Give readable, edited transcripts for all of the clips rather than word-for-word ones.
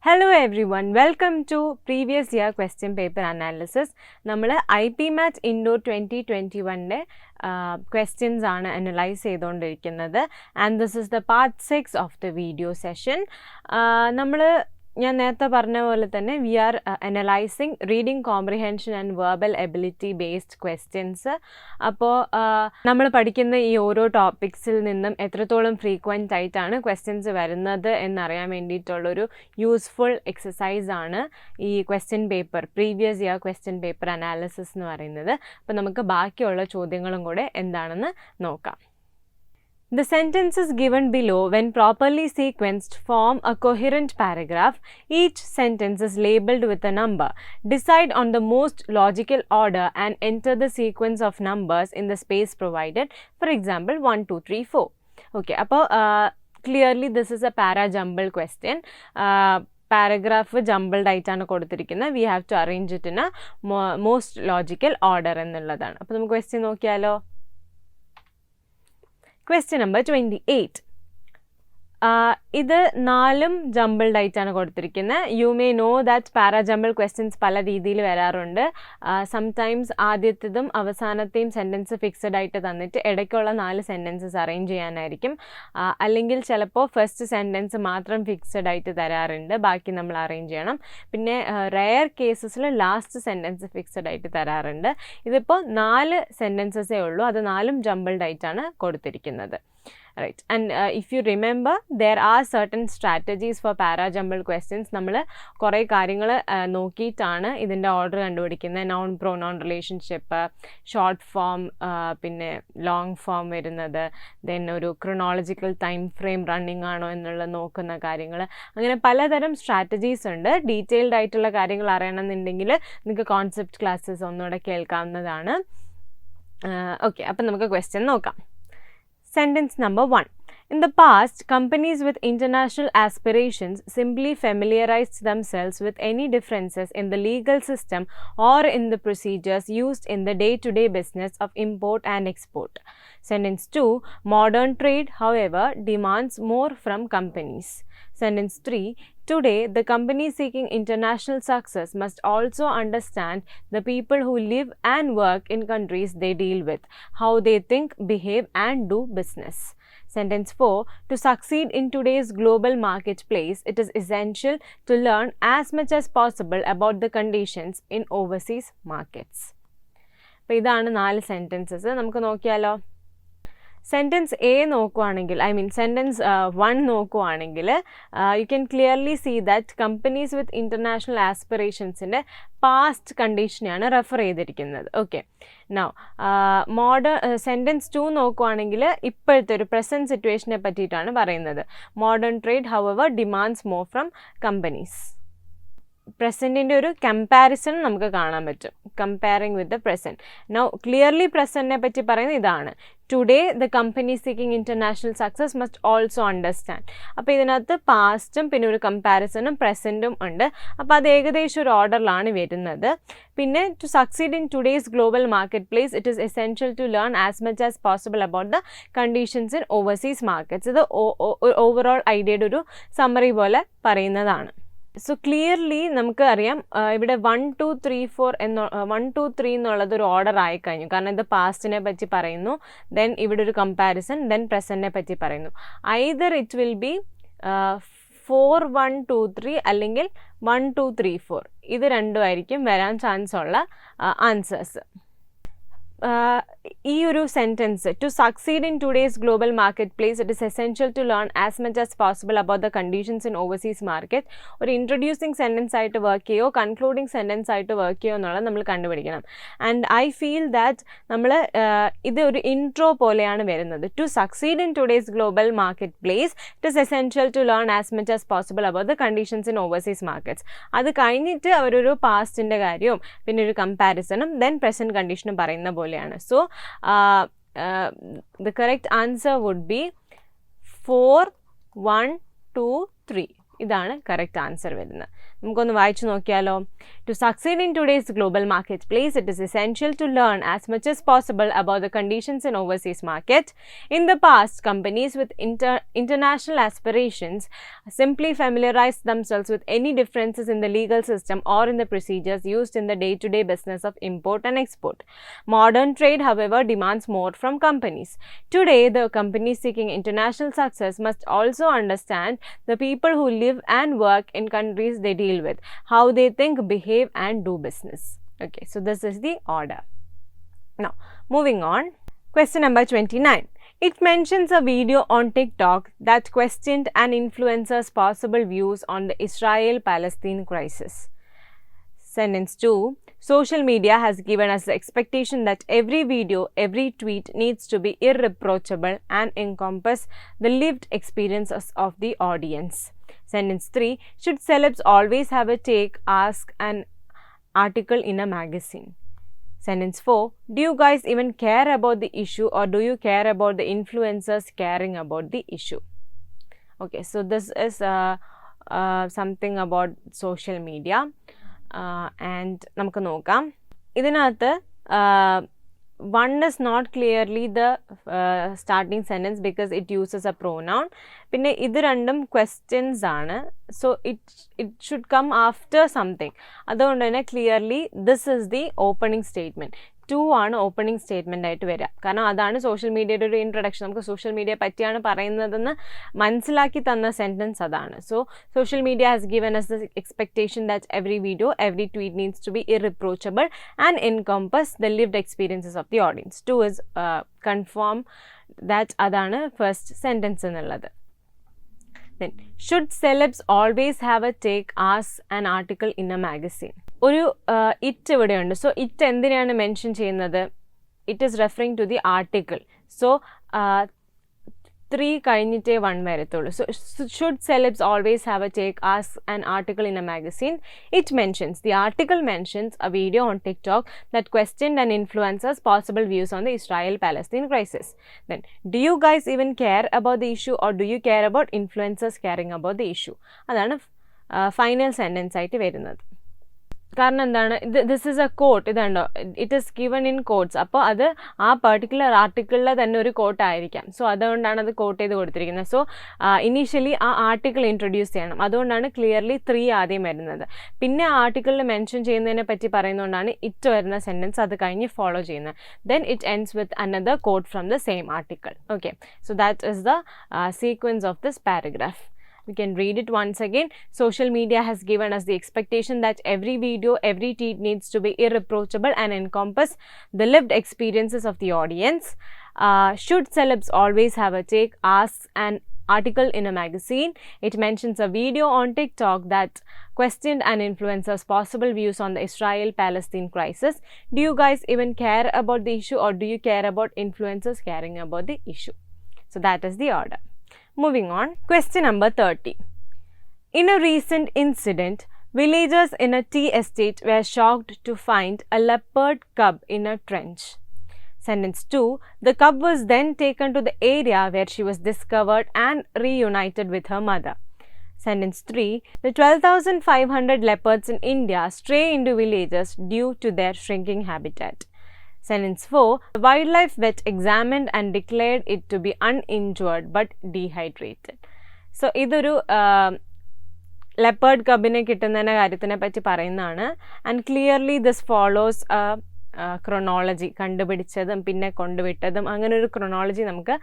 Hello everyone, welcome to previous year question paper analysis. നമ്മൾ IPMAT Indoor 2021 questions ആണ് analyze ചെയ്തുകൊണ്ടിരിക്കുന്നത് and this is the part 6 of the video session. ഞാൻ നേരത്തെ പറഞ്ഞ പോലെ തന്നെ we are analyzing reading comprehension and verbal ability based questions. അപ്പോൾ നമ്മൾ പഠിക്കുന്ന ഈ ഓരോ ടോപ്പിക്സിൽ നിന്നും എത്രത്തോളം ഫ്രീക്വൻ്റ് ആയിട്ടാണ് ക്വസ്റ്റ്യൻസ് വരുന്നത് എന്നറിയാൻ വേണ്ടിയിട്ടുള്ളൊരു യൂസ്ഫുൾ എക്സസൈസ് ആണ് ഈ question paper previous year question paper analysis എന്ന് പറയുന്നത്. അപ്പോൾ നമുക്ക് ബാക്കിയുള്ള ചോദ്യങ്ങളും കൂടെ എന്താണെന്ന് നോക്കാം. The sentences given below, when properly sequenced, form a coherent paragraph. Each sentence is labeled with a number. Decide on the most logical order and enter the sequence of numbers in the space provided. For example, 1, 2, 3, 4. Okay, അപ്പോൾ clearly this is a para-jumble question. Paragraph jumbled ആയിട്ടാണ് കൊടുത്തിരിക്കുന്നത്. We have to arrange it in a most logical order എന്നുള്ളതാണ്. അപ്പോൾ നമുക്ക് question നോക്കിയാലോ. Question number 28. ഇത് നാലും jumbled ആയിട്ടാണ് കൊടുത്തിരിക്കുന്നത്. You may know that parajumble questions പല രീതിയിൽ വരാറുണ്ട്. സംടൈംസ് ആദ്യത്തേതും അവസാനത്തെയും സെൻറ്റൻസ് ഫിക്സഡ് ആയിട്ട് തന്നിട്ട് ഇടയ്ക്കുള്ള 4 സെൻറ്റൻസസ് അറേഞ്ച് ചെയ്യാനായിരിക്കും. അല്ലെങ്കിൽ ചിലപ്പോൾ ഫസ്റ്റ് സെൻറ്റൻസ് മാത്രം ഫിക്സഡ് ആയിട്ട് തരാറുണ്ട്, ബാക്കി നമ്മൾ അറേഞ്ച് ചെയ്യണം. പിന്നെ റെയർ കേസസിൽ ലാസ്റ്റ് സെൻറ്റൻസ് ഫിക്സഡ് ആയിട്ട് തരാറുണ്ട്. ഇതിപ്പോൾ 4 സെൻറ്റൻസസേ ഉള്ളൂ, അത് 4ഉം ജംബിൾഡ് ആയിട്ടാണ് കൊടുത്തിരിക്കുന്നത്. Right, and if you remember, there are certain strategies for para-jumbled questions. നമ്മൾ കുറേ കാര്യങ്ങൾ നോക്കിയിട്ടാണ് ഇതിൻ്റെ ഓർഡർ കണ്ടുപിടിക്കുന്നത്. Noun pronoun relationship, short form, പിന്നെ ലോങ് ഫോം വരുന്നത്, ദെൻ ഒരു ക്രൊണോളജിക്കൽ ടൈം ഫ്രെയിം റണ്ണിങ് ആണോ എന്നുള്ള നോക്കുന്ന കാര്യങ്ങൾ. അങ്ങനെ പലതരം സ്ട്രാറ്റജീസ് ഉണ്ട്. ഡീറ്റെയിൽഡ് ആയിട്ടുള്ള കാര്യങ്ങൾ അറിയണമെന്നുണ്ടെങ്കിൽ നിങ്ങൾക്ക് കോൺസെപ്റ്റ് ക്ലാസ്സസ് ഒന്നുകൂടെ കേൾക്കാവുന്നതാണ്. ഓക്കെ, അപ്പം നമുക്ക് ക്വസ്റ്റ്യൻ നോക്കാം. Sentence number 1. In the past, companies with international aspirations simply familiarized themselves with any differences in the legal system or in the procedures used in the day-to-day business of import and export. Sentence 2. Modern trade, however, demands more from companies. Sentence 3. Today, the company seeking international success must also understand the people who live and work in countries they deal with, how they think, behave, and do business. Sentence 4. To succeed in today's global marketplace, it is essential to learn as much as possible about the conditions in overseas markets. അപ്പോൾ ഇതാണ് 4 sentences. നമുക്ക് നോക്കിയാലോ. Sentence A നോക്കുവാണെങ്കിൽ, sentence 1 നോക്കുവാണെങ്കിൽ you can clearly see that companies with international ആസ്പിറേഷൻസിൻ്റെ past കണ്ടീഷനെയാണ് refer ചെയ്തിരിക്കുന്നത്. Okay, now sentence 2 നോക്കുവാണെങ്കിൽ ഇപ്പോഴത്തെ ഒരു പ്രസൻറ്റ് സിറ്റുവേഷനെ പറ്റിയിട്ടാണ് പറയുന്നത്. Modern trade however demands more from companies. പ്രസൻറ്റിൻ്റെ ഒരു കമ്പാരിസൺ നമുക്ക് കാണാൻ പറ്റും, comparing with the present. Now clearly പ്രസൻറ്റിനെ പറ്റി പറയുന്നത് ഇതാണ്. Today the company seeking international success must also understand. അപ്പോൾ ഇതിനകത്ത് പാസ്റ്റും പിന്നെ ഒരു കമ്പാരിസണും പ്രസൻറ്റും ഉണ്ട്. അപ്പോൾ അത് ഏകദേശം ഒരു ഓർഡറിലാണ് വരുന്നത്. പിന്നെ to succeed in today's global market place it is essential to learn as much as possible about the conditions in overseas markets. ഇത് ഓവറോൾ ഐഡിയയുടെ ഒരു സമ്മറി പോലെ പറയുന്നതാണ്. സോ ക്ലിയർലി നമുക്ക് അറിയാം ഇവിടെ 1, 2, 3, 4 1, 2, 3 എന്നുള്ളത് ഒരു ഓർഡർ ആയിക്കഴിഞ്ഞു. കാരണം ഇത് പാസ്റ്റിനെ പറ്റി പറയുന്നു, ദെൻ ഇവിടെ ഒരു കമ്പാരിസൺ, ദെൻ പ്രസൻറ്റിനെ പറ്റി പറയുന്നു. ഐദർ ഇറ്റ് വിൽ ബി 4, 1, 2, 3 അല്ലെങ്കിൽ 1, 2, 3, 4. ഇത് രണ്ടുമായിരിക്കും വരാൻ ചാൻസ് ഉള്ള ആൻസേഴ്സ്. ഈ ഒരു sentence to succeed in today's global market place it is essential to learn as much as possible about the conditions in overseas market ഒരു introducing sentence ആയിട്ട് work ചെയ്യോ concluding sentence ആയിട്ട് വർക്ക് ചെയ്യോ എന്നുള്ളത് നമ്മൾ കണ്ടുപിടിക്കണം. ആൻഡ് ഐ ഫീൽ ദാറ്റ് നമ്മൾ ഇത് ഒരു ഇൻട്രോ പോലെയാണ് വരുന്നത്. To succeed in today's global market place it is essential to learn as much as possible about the conditions in overseas markets. അത് കഴിഞ്ഞിട്ട് അവരൊരു പാസ്റ്റിൻ്റെ കാര്യവും പിന്നെ ഒരു കമ്പാരിസണും ദെൻ പ്രസൻറ്റ് കണ്ടീഷനും പറയുന്ന പോലെയാണ്. So the correct answer would be 4, 1, 2, 3. ഇതാണ് കറക്റ്റ് ആൻസർ വരുന്നത്. നമുക്കൊന്ന് വായിച്ചു നോക്കിയാലോ. To succeed in today's global marketplace, it is essential to learn as much as possible about the conditions in overseas market. In the past, companies with international aspirations simply familiarized themselves with any differences in the legal system or in the procedures used in the day-to-day business of import and export. Modern trade, however, demands more from companies. Today, the companies seeking international success must also understand the people who live and work in countries they deal with, how they think, behave and do business. Okay, so this is the order. Now, moving on. Question number 29. It mentions a video on TikTok that questioned an influencer's possible views on the Israel-Palestine crisis. Sentence 2. Social media has given us the expectation that every video, every tweet needs to be irreproachable and encompass the lived experiences of the audience. Sentence 3. Should celebs always have a take, ask, an article in a magazine? Sentence 4. Do you guys even care about the issue, or do you care about the influencers caring about the issue? Okay, so this is something about social media. And നമുക്ക് നോക്കാം. ഇതിനകത്ത് one is not clearly the starting sentence because it uses a pronoun. പിന്നെ ഇത് രണ്ടും questions ആണ്. So it should come after something. അതുകൊണ്ട് തന്നെ clearly this is the opening statement. 2 ആണ് ഓപ്പണിംഗ് സ്റ്റേറ്റ്മെൻ്റ് ആയിട്ട് വരിക. കാരണം അതാണ് സോഷ്യൽ മീഡിയയുടെ ഒരു ഇൻട്രൊഡക്ഷൻ. നമുക്ക് സോഷ്യൽ മീഡിയ പറ്റിയാണ് പറയുന്നതെന്ന് മനസ്സിലാക്കി തന്ന സെൻറ്റൻസ് അതാണ്. So social media has given us the expectation that every video, every tweet needs to be irreproachable and encompass the lived experiences of the audience. 2 is confirm that അതാണ് first sentence എന്നുള്ളത്. Then, should celebs always have a take, as an article in a magazine? ഒരു it ഇവിടെയുണ്ട്. So it എന്തിനാണ് mention ചെയ്യുന്നത്? It is referring to the article. So 3 കഴിഞ്ഞിട്ടേ 1 വരത്തുള്ളൂ. So should celebs always have a take, as an article in a magazine? It mentions, the article mentions a video on TikTok that questioned an influencer's possible views on the Israel-Palestine crisis. Then, do you guys even care about the issue, or do you care about influencers caring about the issue? അതാണ് final sentence ആയിട്ട് വരുന്നത്. കാരണം എന്താണ്, this is A coat. ഇതുണ്ടോ, it is given in quotes. അപ്പോൾ അത് ആ particular ആർട്ടിക്കിളിലെ തന്നെ ഒരു കോട്ട് ആയിരിക്കാം. സോ അതുകൊണ്ടാണ് അത് കോട്ട് ചെയ്ത് കൊടുത്തിരിക്കുന്നത്. സോ ഇനീഷ്യലി ആ ആർട്ടിക്കിൾ ഇൻട്രൊഡ്യൂസ് ചെയ്യണം. അതുകൊണ്ടാണ് ക്ലിയർലി 3 ആദ്യം വരുന്നത്. പിന്നെ ആ ആർട്ടിക്കിളിൽ മെൻഷൻ ചെയ്യുന്നതിനെ പറ്റി പറയുന്നതുകൊണ്ടാണ് ഇറ്റ് വരുന്ന സെൻറ്റൻസ് അത് കഴിഞ്ഞ് ഫോളോ ചെയ്യുന്നത്. Then it ends with another quote from the same article. Okay, so that is the sequence of this paragraph. We can read it once again. Social media has given us the expectation that every video, every tweet needs to be irreproachable and encompass the lived experiences of the audience. Should celebs always have a take, ask an article in a magazine? It mentions a video on TikTok that questioned an influencer's possible views on the Israel-Palestine crisis. Do you guys even care about the issue, or do you care about influencers caring about the issue? So that is the order. Moving on, question number 30. In a recent incident, villagers in a tea estate were shocked to find a leopard cub in a trench. Sentence 2. The cub was then taken to the area where she was discovered and reunited with her mother. Sentence 3. The 12,500 leopards in India stray into villages due to their shrinking habitat. Sentence 4. The wildlife vet examined and declared it to be uninjured but dehydrated. So, ഇതൊരു leopard കബിനെ കിട്ടുന്നതിൻ്റെ കാര്യത്തിനെ പറ്റി പറയുന്നതാണ്. And clearly this follows chronology. കണ്ടുപിടിച്ചതും പിന്നെ കൊണ്ടുവിട്ടതും അങ്ങനെ ഒരു ക്രൊണോളജി നമുക്ക്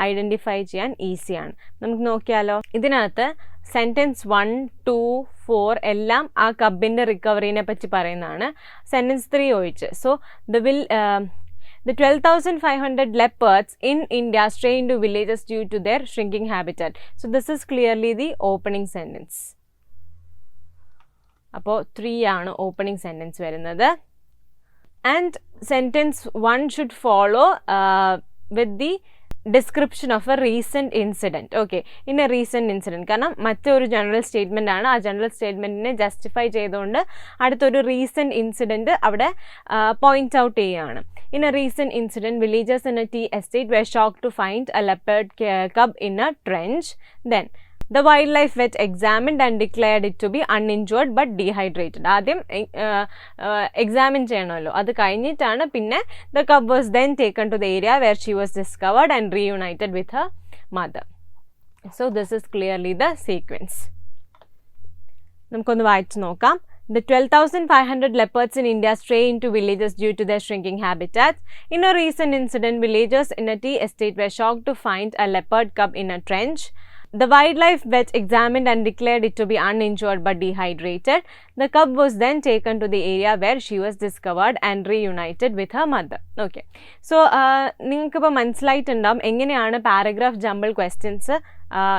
ഐഡൻറ്റിഫൈ ചെയ്യാൻ ഈസിയാണ്. നമുക്ക് നോക്കിയാലോ. ഇതിനകത്ത് സെൻറ്റൻസ് 1, 2, 4 എല്ലാം ആ കബിൻ്റെ റിക്കവറിനെ പറ്റി പറയുന്നതാണ്. സെൻറ്റൻസ് 3 ഒഴിച്ച്. So the 12,500 leopards in India stray into villages due to their shrinking habitat. So this is clearly the opening sentence. അപ്പോൾ 3 ആണ് ഓപ്പണിംഗ് സെൻറ്റൻസ് വരുന്നത്. And sentence 1 should follow with the description of a recent incident. Okay, in a recent incident. കാരണം മറ്റൊരു general statement ആണ്. ആ general സ്റ്റേറ്റ്മെൻറ്റിനെ justify ചെയ്തുകൊണ്ട് അടുത്തൊരു recent incident അവിടെ പോയിന്റ് ഔട്ട് ചെയ്യുകയാണ്. In a recent incident, villagers in a tea estate were shocked to find a leopard cub in a trench. Then, The wildlife vet examined and declared it to be uninjured but dehydrated. ആദ്യം examine ചെയ്യണമല്ലോ, അത് കഴിഞ്ഞിട്ടാണ് പിന്നെ the cub was then taken to the area where she was discovered and reunited with her mother. So this is clearly the sequence. നമുക്കൊന്ന് വായിച്ചു നോക്കാം. The 12,500 leopards in India stray into villages due to their shrinking habitats. In a recent incident, villagers in a tea estate were shocked to find a leopard cub in a trench. The wildlife vet examined and declared it to be uninjured but dehydrated. The cub was then taken to the area where she was discovered and reunited with her mother. Okay. So, നിങ്ങൾക്കിപ്പോൾ മനസ്സിലായിട്ടുണ്ടാവും എങ്ങനെയാണ് paragraph jumble questions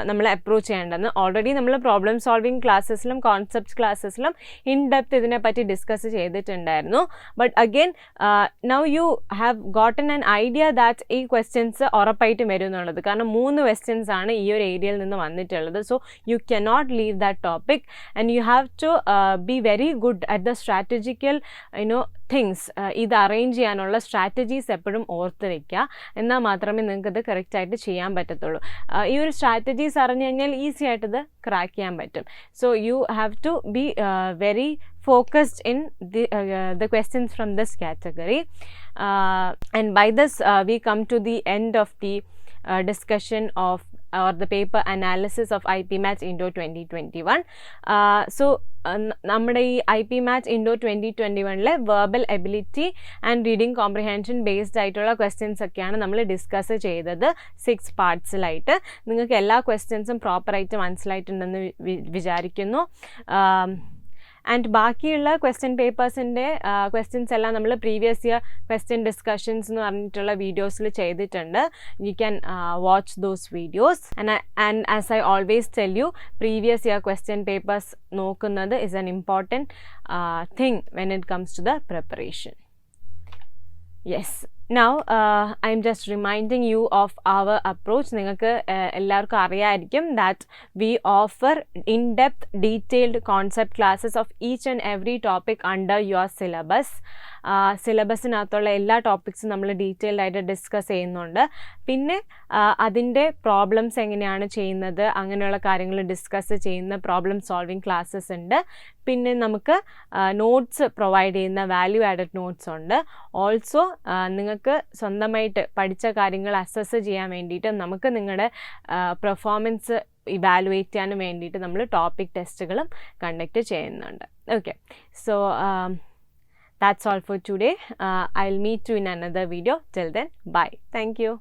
നമ്മൾ approach ചെയ്യേണ്ടതെന്ന്. Already നമ്മൾ problem solving ക്ലാസ്സസിലും concept ക്ലാസ്സസിലും in depth ഇതിനെപ്പറ്റി discuss ചെയ്തിട്ടുണ്ടായിരുന്നു. But again now you have gotten an idea that ഈ ക്വസ്റ്റ്യൻസ് ഉറപ്പായിട്ടും വരും എന്നുള്ളത്. കാരണം 3 ക്വസ്റ്റ്യൻസ് ആണ് ഈ ഒരു ഏരിയയിൽ നിന്ന് വന്നിട്ടുള്ളത്. So you cannot leave that topic and you have to be very good at the strategical things. ഇത് അറേഞ്ച് ചെയ്യാനുള്ള സ്ട്രാറ്റജീസ് എപ്പോഴും ഓർത്ത് വയ്ക്കുക. എന്നാൽ മാത്രമേ നിങ്ങൾക്കത് കറക്റ്റായിട്ട് ചെയ്യാൻ പറ്റത്തുള്ളൂ. ഈ ഒരു സ്ട്രാറ്റജീസ് അറിഞ്ഞു കഴിഞ്ഞാൽ ഈസി ആയിട്ടത് ക്രാക്ക് ചെയ്യാൻ പറ്റും. So you have to be very focused in the questions from this category. And by this we come to the end of the discussion of or the paper analysis of IPMAT Indo 2021. So നമ്മുടെ ഈ IPMAT Indo 2021 verbal ability and reading comprehension based ആയിട്ടുള്ള questions ഒക്കെയാണ് നമ്മൾ discuss ചെയ്തത് 6 പാർട്സിലായിട്ട്. നിങ്ങൾക്ക് എല്ലാ ക്വസ്റ്റ്യൻസും പ്രോപ്പറായിട്ട് മനസ്സിലായിട്ടുണ്ടെന്ന് വിചാരിക്കുന്നു. ആൻഡ് ബാക്കിയുള്ള ക്വസ്റ്റ്യൻ പേപ്പേഴ്സിൻ്റെ ക്വസ്റ്റ്യൻസ് എല്ലാം നമ്മൾ പ്രീവിയസ് ഇയർ ക്വസ്റ്റ്യൻ ഡിസ്കഷൻസ് എന്ന് പറഞ്ഞിട്ടുള്ള വീഡിയോസിൽ ചെയ്തിട്ടുണ്ട്. You can watch those videos. And as I always tell you, previous year question papers നോക്കുന്നത് is an important thing when it comes to the preparation. Yes, now I'm just reminding you of our approach. നിങ്ങൾക്ക് എല്ലാവർക്കും അറിയാമായിരിക്കും that we offer in-depth detailed concept classes of each and every topic under your syllabus. സിലബസിനകത്തുള്ള എല്ലാ ടോപ്പിക്സും നമ്മൾ detailed ആയിട്ട് discuss ചെയ്യുന്നുണ്ട്. പിന്നെ അതിൻ്റെ problems എങ്ങനെയാണ് ചെയ്യുന്നത് അങ്ങനെയുള്ള കാര്യങ്ങൾ ഡിസ്കസ് ചെയ്യുന്ന പ്രോബ്ലം സോൾവിങ് ക്ലാസ്സസ് ഉണ്ട്. പിന്നെ നമുക്ക് നോട്ട്സ് പ്രൊവൈഡ് ചെയ്യുന്ന വാല്യൂ ആഡഡ് നോട്ട്സ് ഉണ്ട്. ഓൾസോ നിങ്ങൾക്ക് സ്വന്തമായിട്ട് പഠിച്ച കാര്യങ്ങൾ അസസ് ചെയ്യാൻ വേണ്ടിയിട്ട് നമുക്ക് നിങ്ങളുടെ പെർഫോമൻസ് ഇവാലുവേറ്റ് ചെയ്യാനും വേണ്ടിയിട്ട് നമ്മൾ ടോപ്പിക് ടെസ്റ്റുകളും കണ്ടക്ട് ചെയ്യുന്നുണ്ട്. Okay, so that's all for today. I'll meet you in another video. Till then, bye. Thank you.